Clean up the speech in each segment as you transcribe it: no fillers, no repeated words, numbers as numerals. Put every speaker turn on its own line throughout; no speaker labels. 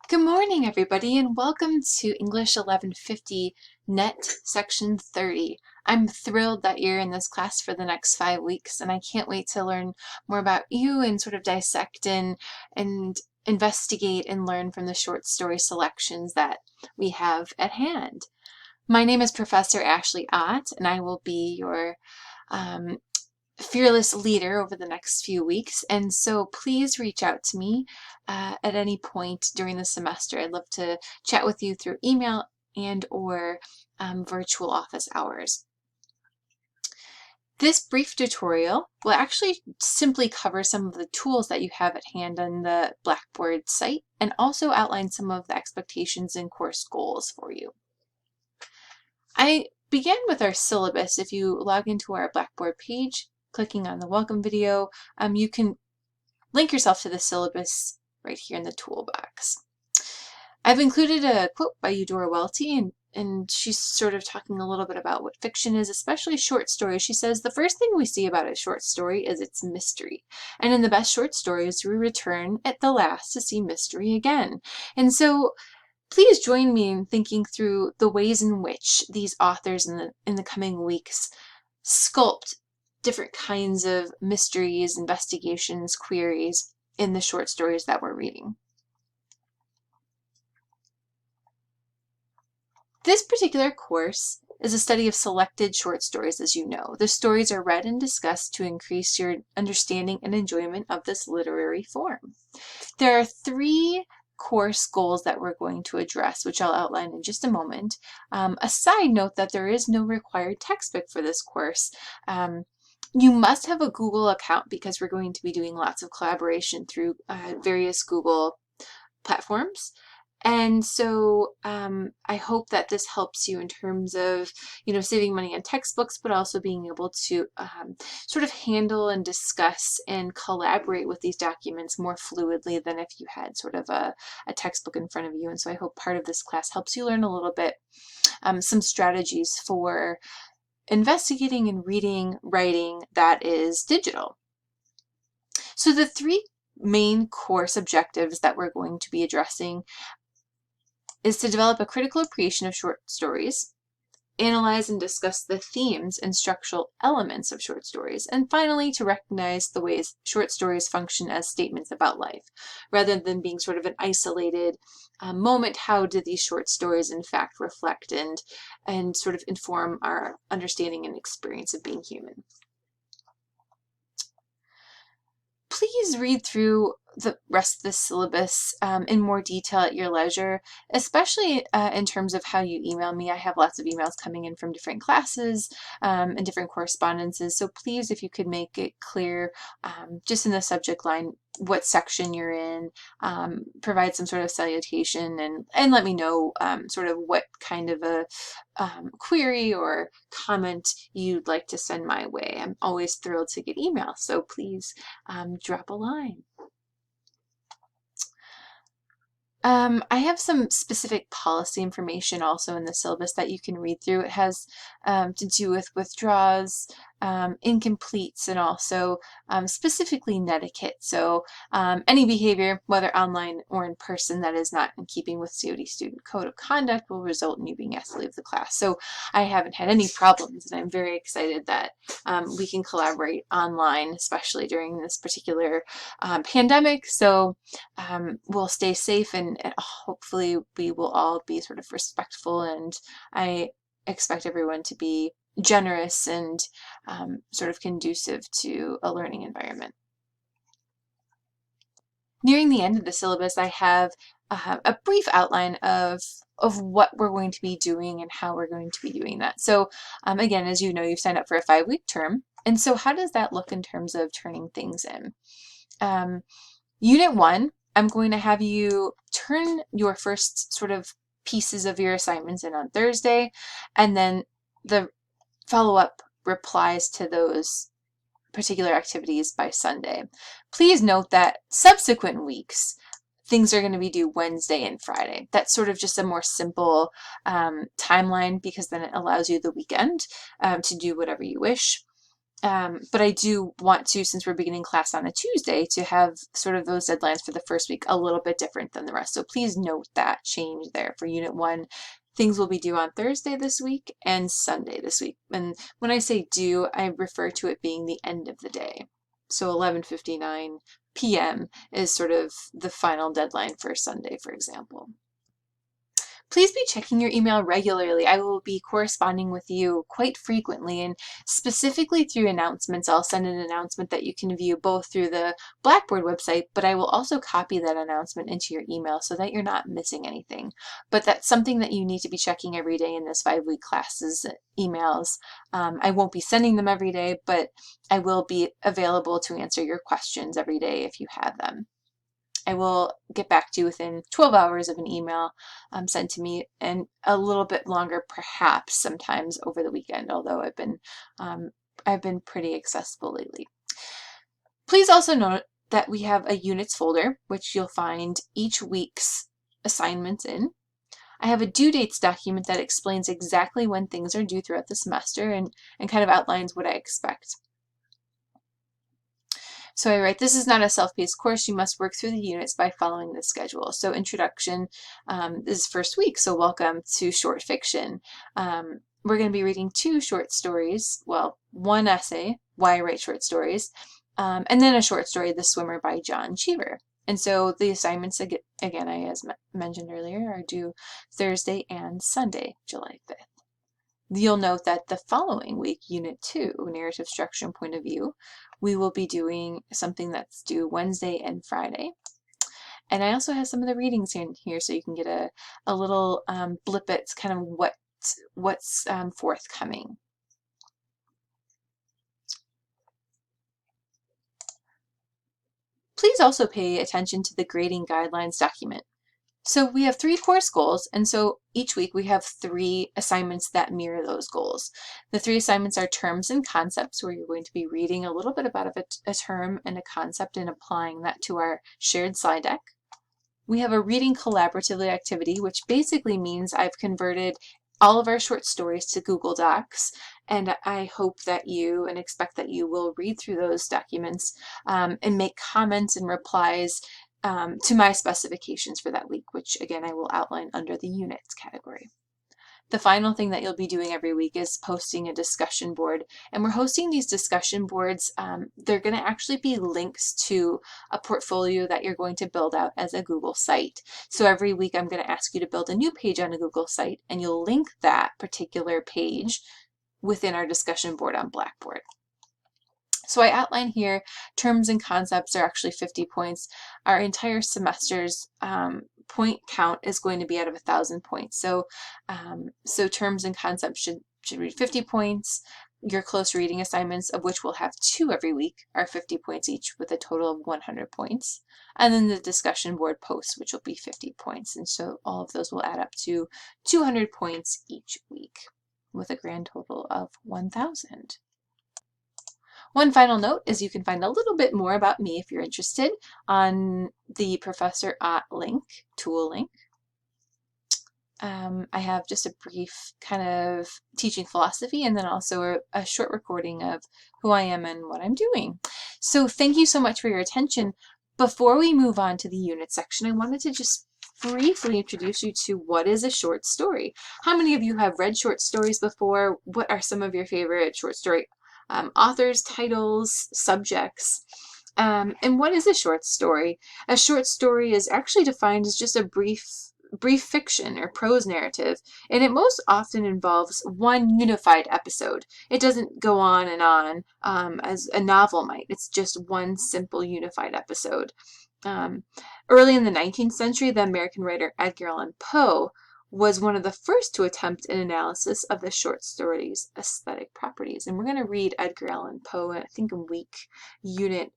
Good morning, everybody, and welcome to English 1150 Net Section 30. I'm thrilled that you're in this class for the next 5 weeks, and I can't wait to learn more about you and sort of dissect and investigate and learn from the short story selections that we have at hand. My name is Professor Ashley Ott, and I will be your um, fearless leader over the next few weeks, and so please reach out to me at any point during the semester. I'd love to chat with you through email and/or virtual office hours. This brief tutorial will actually simply cover some of the tools that you have at hand on the Blackboard site and also outline some of the expectations and course goals for you. I began with our syllabus. If you log into our Blackboard page, clicking on the welcome video, you can link yourself to the syllabus right here in the toolbox. I've included a quote by Eudora Welty, and she's sort of talking a little bit about what fiction is, especially short stories. She says, the first thing we see about a short story is its mystery. And in the best short stories, we return at the last to see mystery again. And so please join me in thinking through the ways in which these authors in the coming weeks sculpt different kinds of mysteries, investigations, queries in the short stories that we're reading. This particular course is a study of selected short stories, as you know. The stories are read and discussed to increase your understanding and enjoyment of this literary form. There are 3 course goals that we're going to address, which I'll outline in just a moment. A side note that there is no required textbook for this course. You must have a Google account because we're going to be doing lots of collaboration through various Google platforms. And so I hope that this helps you in terms of, saving money on textbooks, but also being able to sort of handle and discuss and collaborate with these documents more fluidly than if you had sort of a textbook in front of you. And so I hope part of this class helps you learn a little bit, some strategies for investigating and reading writing that is digital. So the 3 main course objectives that we're going to be addressing is to develop a critical appreciation of short stories, analyze and discuss the themes and structural elements of short stories, and finally to recognize the ways short stories function as statements about life. Rather than being sort of an isolated moment, how do these short stories in fact reflect and sort of inform our understanding and experience of being human? Please read through the rest of the syllabus in more detail at your leisure, especially in terms of how you email me. I have lots of emails coming in from different classes and different correspondences, so please, if you could make it clear just in the subject line what section you're in, provide some sort of salutation, and let me know sort of what kind of a query or comment you'd like to send my way. I'm always thrilled to get emails, so please drop a line. I have some specific policy information also in the syllabus that you can read through. It has to do with withdrawals, incompletes, and also specifically netiquette. So any behavior, whether online or in person, that is not in keeping with COD Student Code of Conduct will result in you being asked to leave the class. So I haven't had any problems, and I'm very excited that we can collaborate online, especially during this particular pandemic. So we'll stay safe, and hopefully we will all be sort of respectful, and I expect everyone to be generous and sort of conducive to a learning environment. Nearing the end of the syllabus, I have a brief outline of what we're going to be doing and how we're going to be doing that. So again, as you know, you've signed up for a 5-week term, and so how does that look in terms of turning things in? Unit 1, I'm going to have you turn your first sort of pieces of your assignments in on Thursday, and then the follow-up replies to those particular activities by Sunday. Please note that subsequent weeks, things are going to be due Wednesday and Friday. That's sort of just a more simple timeline, because then it allows you the weekend to do whatever you wish. But I do want to, since we're beginning class on a Tuesday, to have sort of those deadlines for the first week a little bit different than the rest. So please note that change there for Unit 1. Things will be due on Thursday this week and Sunday this week. And when I say due, I refer to it being the end of the day. So 11:59 p.m. is sort of the final deadline for Sunday, for example. Please be checking your email regularly. I will be corresponding with you quite frequently, and specifically through announcements. I'll send an announcement that you can view both through the Blackboard website, but I will also copy that announcement into your email so that you're not missing anything. But that's something that you need to be checking every day in this 5-week classes emails. I won't be sending them every day, but I will be available to answer your questions every day if you have them. I will get back to you within 12 hours of an email sent to me, and a little bit longer perhaps sometimes over the weekend, although I've been pretty accessible lately. Please also note that we have a units folder, which you'll find each week's assignments in. I have a due dates document that explains exactly when things are due throughout the semester and kind of outlines what I expect. So I write, this is not a self-paced course. You must work through the units by following the schedule. So introduction is first week. So welcome to short fiction. We're going to be reading 2 short stories. Well, 1 essay, Why I Write Short Stories, and then a short story, The Swimmer by John Cheever. And so the assignments, again, as mentioned earlier, are due Thursday and Sunday, July 5th. You'll note that the following week, Unit 2, Narrative Structure and Point of View, we will be doing something that's due Wednesday and Friday. And I also have some of the readings in here so you can get a little blip at kind of what's forthcoming. Please also pay attention to the grading guidelines document. So we have 3 course goals, and so each week we have 3 assignments that mirror those goals. The 3 assignments are terms and concepts, where you're going to be reading a little bit about a term and a concept and applying that to our shared slide deck. We have a reading collaboratively activity, which basically means I've converted all of our short stories to Google Docs, and I hope that you and expect that you will read through those documents and make comments and replies to my specifications for that week, which again I will outline under the units category. The final thing that you'll be doing every week is posting a discussion board, and we're hosting these discussion boards. They're going to actually be links to a portfolio that you're going to build out as a Google site. So every week I'm going to ask you to build a new page on a Google site, and you'll link that particular page within our discussion board on Blackboard. So I outline here terms and concepts are actually 50 points. Our entire semester's point count is going to be out of 1,000 points. So, terms and concepts should read 50 points. Your close reading assignments, of which we'll have 2 every week, are 50 points each with a total of 100 points. And then the discussion board posts, which will be 50 points. And so all of those will add up to 200 points each week with a grand total of 1,000. One final note is you can find a little bit more about me if you're interested on the Professor Ott link, tool link. I have just a brief kind of teaching philosophy and then also a short recording of who I am and what I'm doing. So thank you so much for your attention. Before we move on to the unit section, I wanted to just briefly introduce you to what is a short story. How many of you have read short stories before? What are some of your favorite short story authors, titles, subjects? And what is a short story? A short story is actually defined as just a brief fiction or prose narrative, and it most often involves one unified episode. It doesn't go on as a novel might. It's just one simple unified episode. Early in the 19th century, the American writer Edgar Allan Poe was one of the first to attempt an analysis of the short story's aesthetic properties. And we're going to read Edgar Allan Poe, I think in unit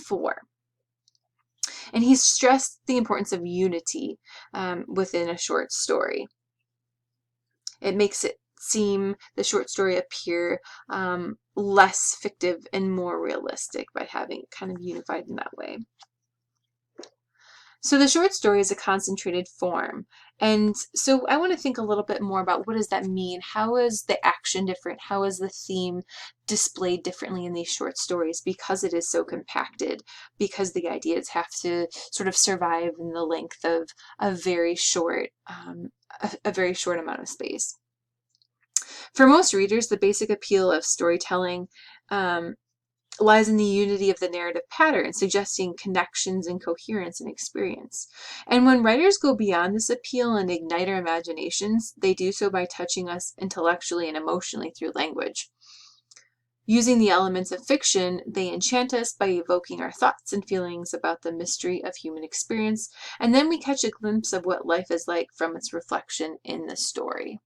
4. And he stressed the importance of unity within a short story. It makes it seem, the short story appear less fictive and more realistic by having it kind of unified in that way. So the short story is a concentrated form. And so I want to think a little bit more about what does that mean? How is the action different? How is the theme displayed differently in these short stories because it is so compacted, because the ideas have to sort of survive in the length of a very short, a very short amount of space. For most readers, the basic appeal of storytelling lies in the unity of the narrative pattern, suggesting connections and coherence in experience. And when writers go beyond this appeal and ignite our imaginations, they do so by touching us intellectually and emotionally through language. Using the elements of fiction, they enchant us by evoking our thoughts and feelings about the mystery of human experience, and then we catch a glimpse of what life is like from its reflection in the story.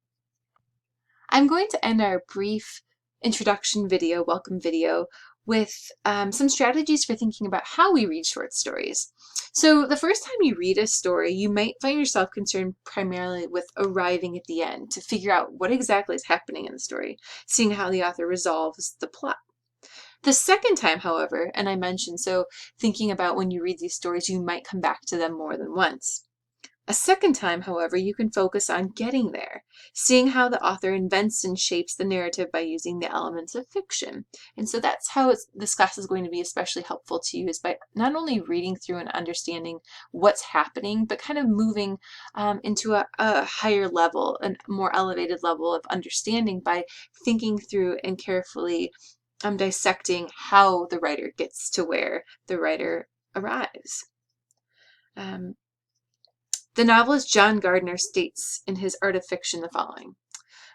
I'm going to end our brief introduction video, welcome video, with some strategies for thinking about how we read short stories. So the first time you read a story, you might find yourself concerned primarily with arriving at the end to figure out what exactly is happening in the story, seeing how the author resolves the plot. The second time, however, and I mentioned, so thinking about when you read these stories, you might come back to them more than once. A second time, however, you can focus on getting there, seeing how the author invents and shapes the narrative by using the elements of fiction. And so that's how this class is going to be especially helpful to you, is by not only reading through and understanding what's happening, but kind of moving into a higher level, a more elevated level of understanding by thinking through and carefully dissecting how the writer gets to where the writer arrives. The novelist John Gardner states in his Art of Fiction the following: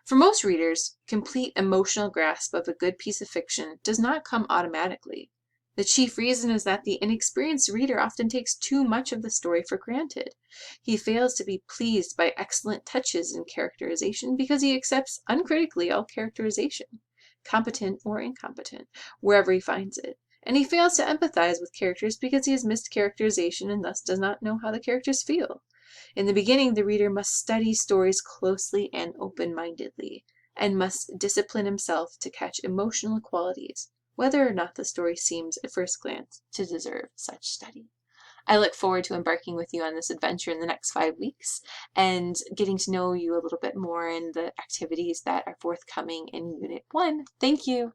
"For most readers, complete emotional grasp of a good piece of fiction does not come automatically. The chief reason is that the inexperienced reader often takes too much of the story for granted. He fails to be pleased by excellent touches in characterization because he accepts uncritically all characterization, competent or incompetent, wherever he finds it. And he fails to empathize with characters because he has missed characterization and thus does not know how the characters feel. In the beginning, the reader must study stories closely and open-mindedly, and must discipline himself to catch emotional qualities, whether or not the story seems at first glance to deserve such study." I look forward to embarking with you on this adventure in the next 5 weeks and getting to know you a little bit more in the activities that are forthcoming in Unit 1. Thank you.